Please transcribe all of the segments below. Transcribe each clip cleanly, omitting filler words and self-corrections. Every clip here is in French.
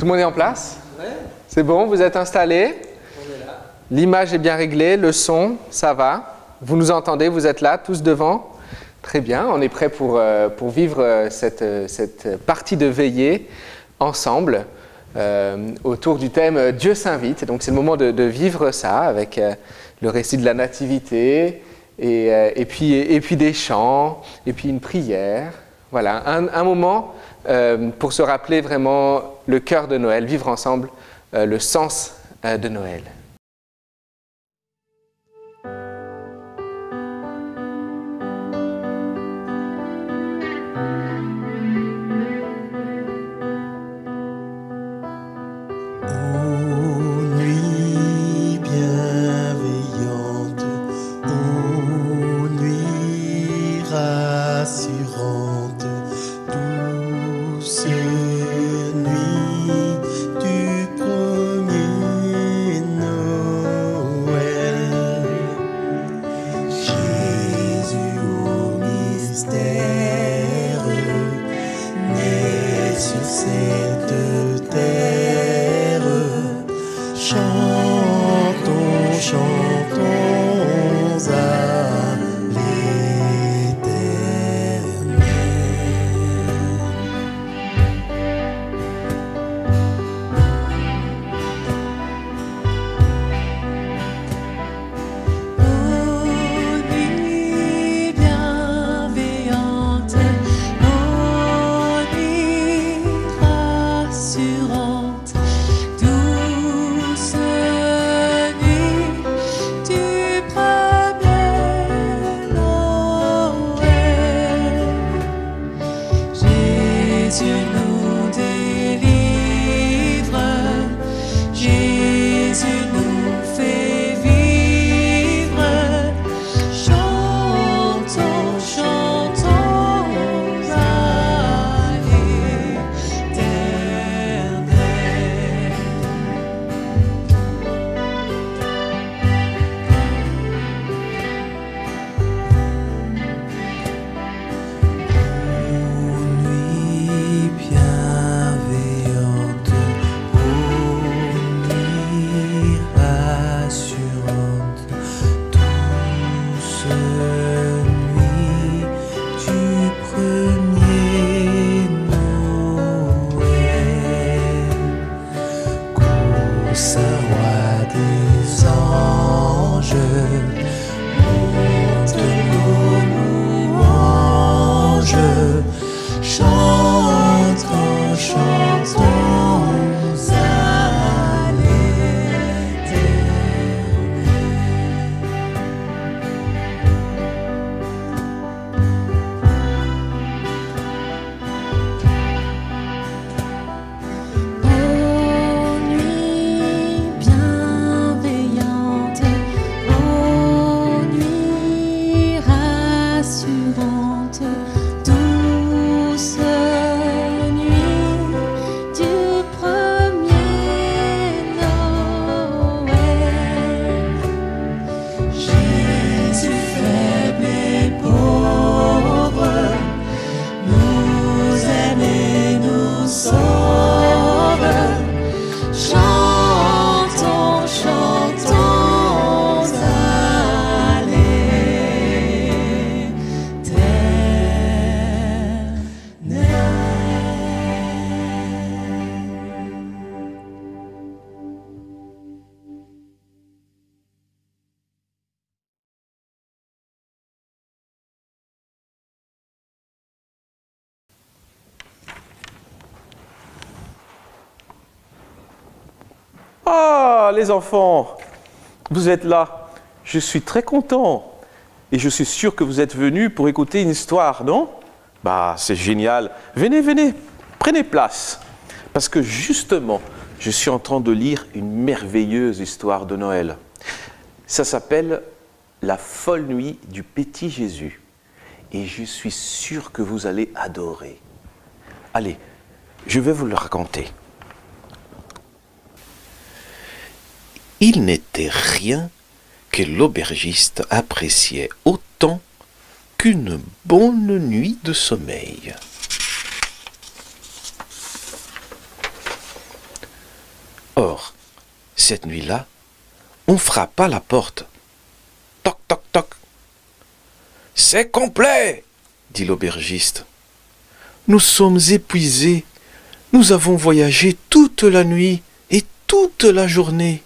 Tout le monde est en place? Ouais. C'est bon, vous êtes installés? On est là. L'image est bien réglée, le son, ça va. Vous nous entendez, vous êtes là, tous devant? Très bien, on est prêt pour vivre cette partie de veillée ensemble autour du thème Dieu s'invite. Donc c'est le moment de vivre ça avec le récit de la nativité et puis des chants et puis une prière. Voilà, un moment pour se rappeler vraiment le cœur de Noël, vivre ensemble le sens de Noël. Ah, les enfants, vous êtes là. Je suis très content. Et je suis sûr que vous êtes venus pour écouter une histoire, non? Bah, c'est génial. Venez, venez, prenez place. Parce que justement, je suis en train de lire une merveilleuse histoire de Noël. Ça s'appelle « La folle nuit du petit Jésus ». Et je suis sûr que vous allez adorer. Allez, je vais vous le raconter. Il n'était rien que l'aubergiste appréciait autant qu'une bonne nuit de sommeil. Cette nuit-là, on frappa à la porte. Toc, toc, toc. « C'est complet !» dit l'aubergiste. « Nous sommes épuisés. Nous avons voyagé toute la nuit et toute la journée. »«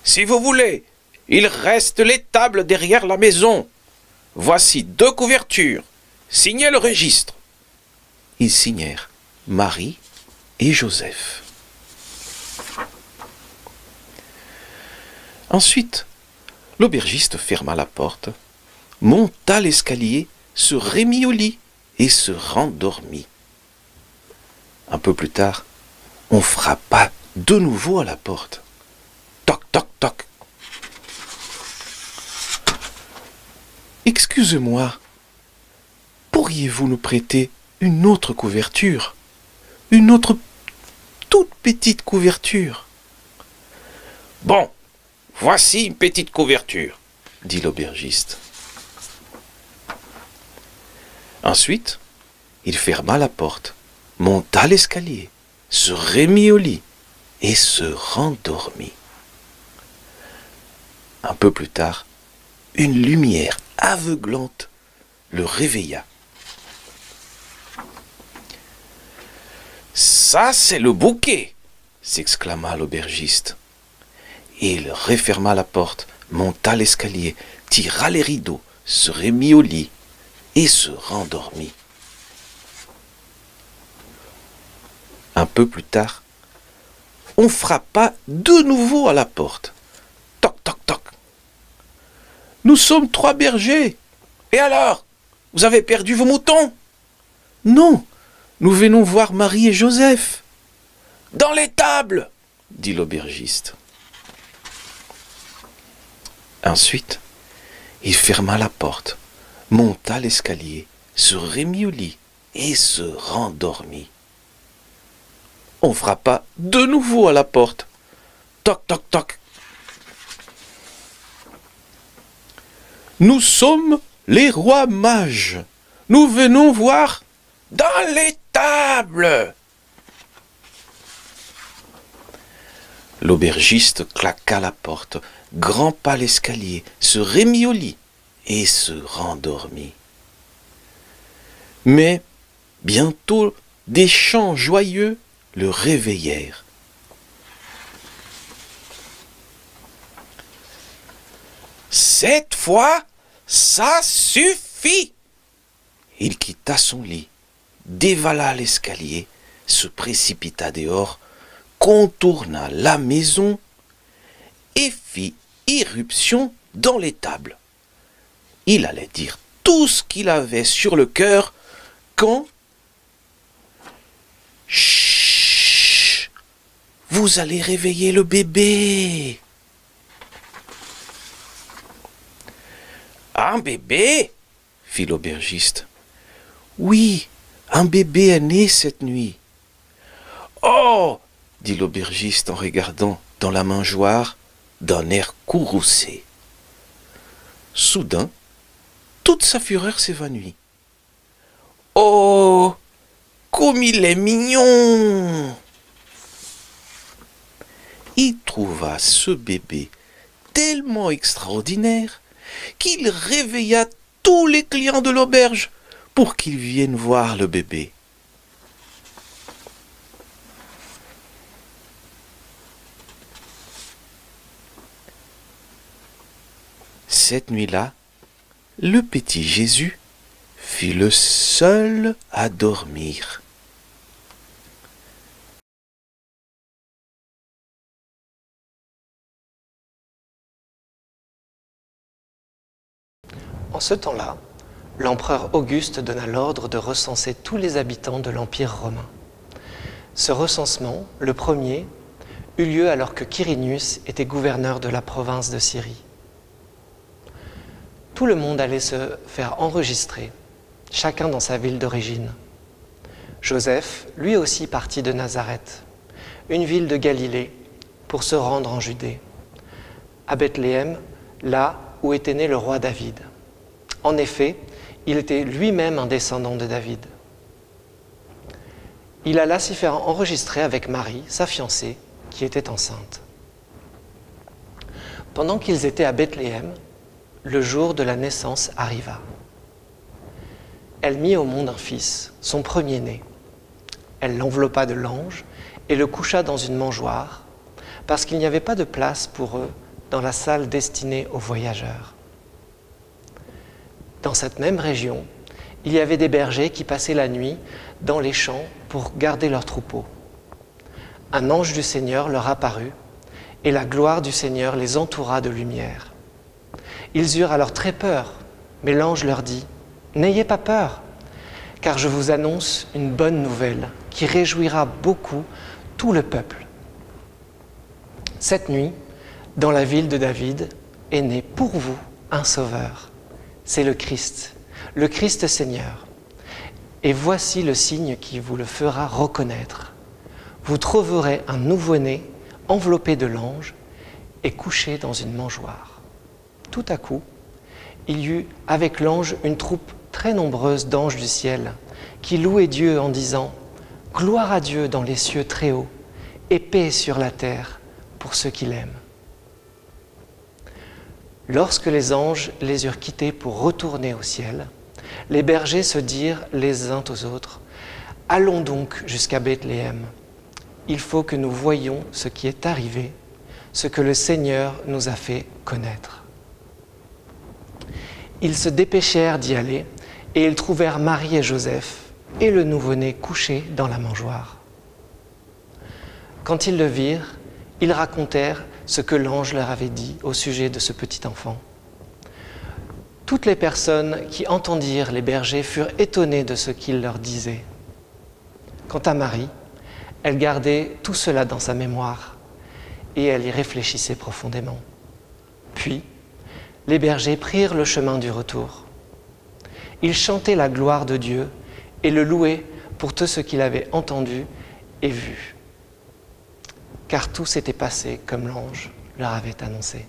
Si vous voulez, il reste l'étable derrière la maison. Voici 2 couvertures. Signez le registre. » Ils signèrent Marie et Joseph. Ensuite, l'aubergiste ferma la porte, monta l'escalier, se remit au lit et se rendormit. Un peu plus tard, on frappa de nouveau à la porte. Toc, toc, toc. « Excusez-moi, pourriez-vous nous prêter une autre couverture? Une autre toute petite couverture. »« Bon, voici une petite couverture, » dit l'aubergiste. Ensuite, il ferma la porte, monta l'escalier, se remit au lit et se rendormit. Un peu plus tard, une lumière aveuglante le réveilla. « Ça, c'est le bouquet !» s'exclama l'aubergiste. Il referma la porte, monta l'escalier, tira les rideaux, se remit au lit et se rendormit. Un peu plus tard, on frappa de nouveau à la porte. Toc, toc, toc. « Nous sommes 3 bergers. Et alors, vous avez perdu vos moutons? »« Non, nous venons voir Marie et Joseph. »« Dans l'étable !» dit l'aubergiste. Ensuite, il ferma la porte, monta l'escalier, se remit au lit et se rendormit. On frappa de nouveau à la porte. Toc, toc, toc. « Nous sommes les rois mages. Nous venons voir dans l'étable. » L'aubergiste claqua la porte, grimpa l'escalier, se remit au lit et se rendormit. Mais bientôt des chants joyeux le réveillèrent. « Cette fois, ça suffit !» Il quitta son lit, dévala l'escalier, se précipita dehors, contourna la maison et fit irruption dans l'étable. Il allait dire tout ce qu'il avait sur le cœur quand... Chut! Vous allez réveiller le bébé. Un bébé? Fit l'aubergiste. Oui, un bébé est né cette nuit. Oh! Dit l'aubergiste en regardant dans la mangeoire d'un air courroucé. Soudain, toute sa fureur s'évanouit. Oh! Comme il est mignon! Il trouva ce bébé tellement extraordinaire qu'il réveilla tous les clients de l'auberge pour qu'ils viennent voir le bébé. Cette nuit-là, le petit Jésus fut le seul à dormir. En ce temps-là, l'empereur Auguste donna l'ordre de recenser tous les habitants de l'Empire romain. Ce recensement, le premier, eut lieu alors que Quirinius était gouverneur de la province de Syrie. Tout le monde allait se faire enregistrer, chacun dans sa ville d'origine. Joseph, lui aussi, partit de Nazareth, une ville de Galilée, pour se rendre en Judée, à Bethléem, là où était né le roi David. En effet, il était lui-même un descendant de David. Il alla s'y faire enregistrer avec Marie, sa fiancée, qui était enceinte. Pendant qu'ils étaient à Bethléem, le jour de la naissance arriva. Elle mit au monde un fils, son premier-né. Elle l'enveloppa de langes et le coucha dans une mangeoire, parce qu'il n'y avait pas de place pour eux dans la salle destinée aux voyageurs. Dans cette même région, il y avait des bergers qui passaient la nuit dans les champs pour garder leurs troupeaux. Un ange du Seigneur leur apparut, et la gloire du Seigneur les entoura de lumière. Ils eurent alors très peur, mais l'ange leur dit « N'ayez pas peur, car je vous annonce une bonne nouvelle qui réjouira beaucoup tout le peuple. Cette nuit, dans la ville de David, est né pour vous un sauveur. C'est le Christ Seigneur. Et voici le signe qui vous le fera reconnaître. Vous trouverez un nouveau-né enveloppé de langes et couché dans une mangeoire. » Tout à coup, il y eut avec l'ange une troupe très nombreuse d'anges du ciel qui louaient Dieu en disant « Gloire à Dieu dans les cieux très hauts et paix sur la terre pour ceux qui l'aiment. » Lorsque les anges les eurent quittés pour retourner au ciel, les bergers se dirent les uns aux autres « Allons donc jusqu'à Bethléem. Il faut que nous voyions ce qui est arrivé, ce que le Seigneur nous a fait connaître. » Ils se dépêchèrent d'y aller et ils trouvèrent Marie et Joseph et le nouveau-né couché dans la mangeoire. Quand ils le virent, ils racontèrent ce que l'ange leur avait dit au sujet de ce petit enfant. Toutes les personnes qui entendirent les bergers furent étonnées de ce qu'il leur disait. Quant à Marie, elle gardait tout cela dans sa mémoire et elle y réfléchissait profondément. Puis, les bergers prirent le chemin du retour. Ils chantaient la gloire de Dieu et le louaient pour tout ce qu'il avait entendu et vu. Car tout s'était passé comme l'ange leur avait annoncé.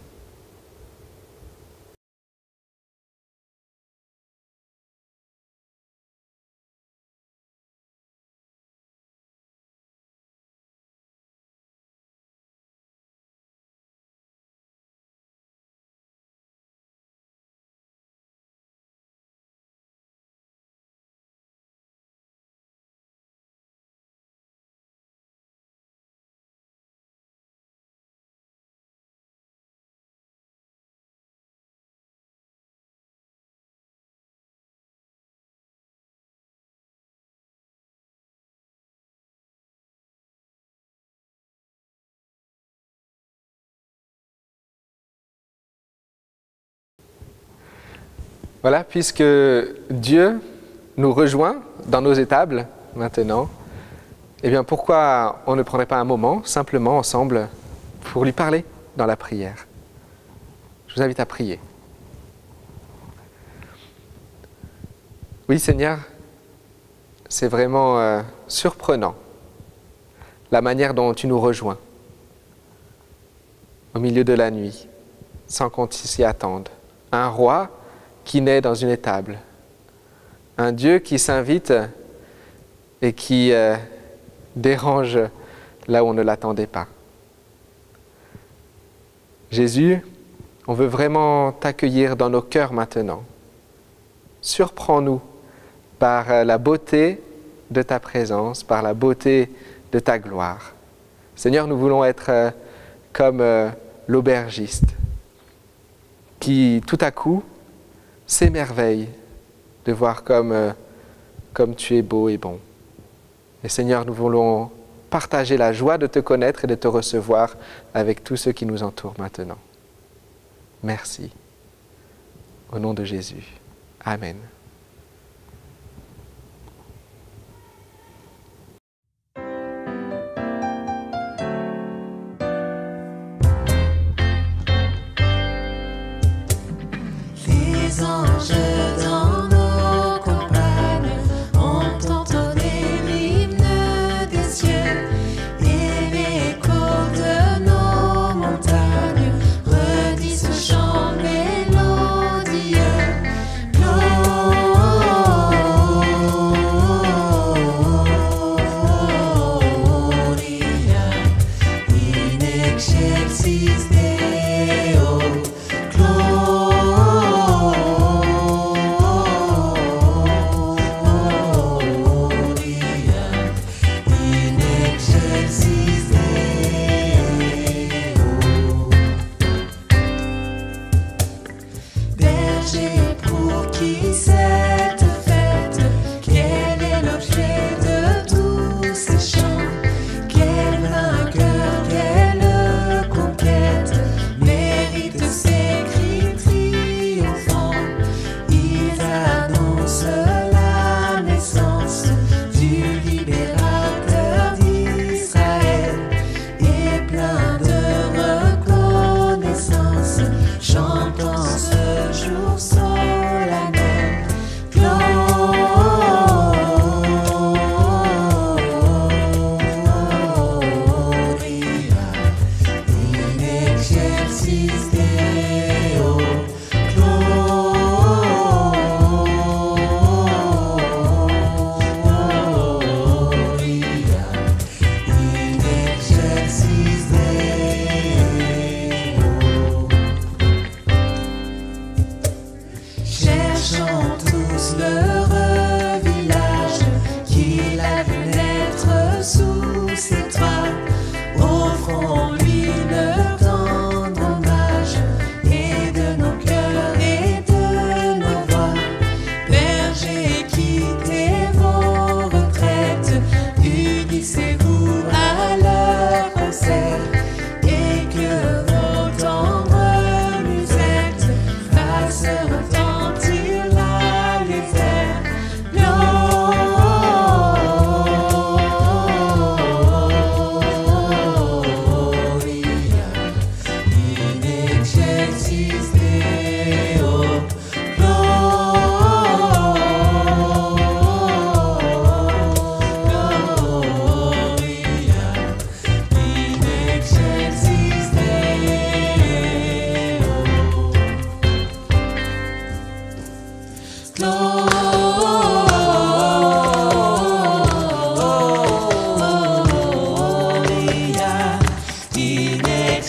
Voilà, puisque Dieu nous rejoint dans nos étables maintenant, eh bien pourquoi on ne prendrait pas un moment simplement ensemble pour lui parler dans la prière? Je vous invite à prier. Oui Seigneur, c'est vraiment surprenant la manière dont tu nous rejoins au milieu de la nuit, sans qu'on s'y attende. Un roi qui naît dans une étable. Un Dieu qui s'invite et qui dérange là où on ne l'attendait pas. Jésus, on veut vraiment t'accueillir dans nos cœurs maintenant. Surprends-nous par la beauté de ta présence, par la beauté de ta gloire. Seigneur, nous voulons être comme l'aubergiste qui, tout à coup, s'émerveille de voir comme tu es beau et bon. Et Seigneur, nous voulons partager la joie de te connaître et de te recevoir avec tous ceux qui nous entourent maintenant. Merci. Au nom de Jésus. Amen. Les anges dans nos campagnes ont entonné l'hymne des cieux et l'écho de nos montagnes redit ce chant mélodieux. Gloria in excelsis Deo.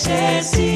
Excelsior.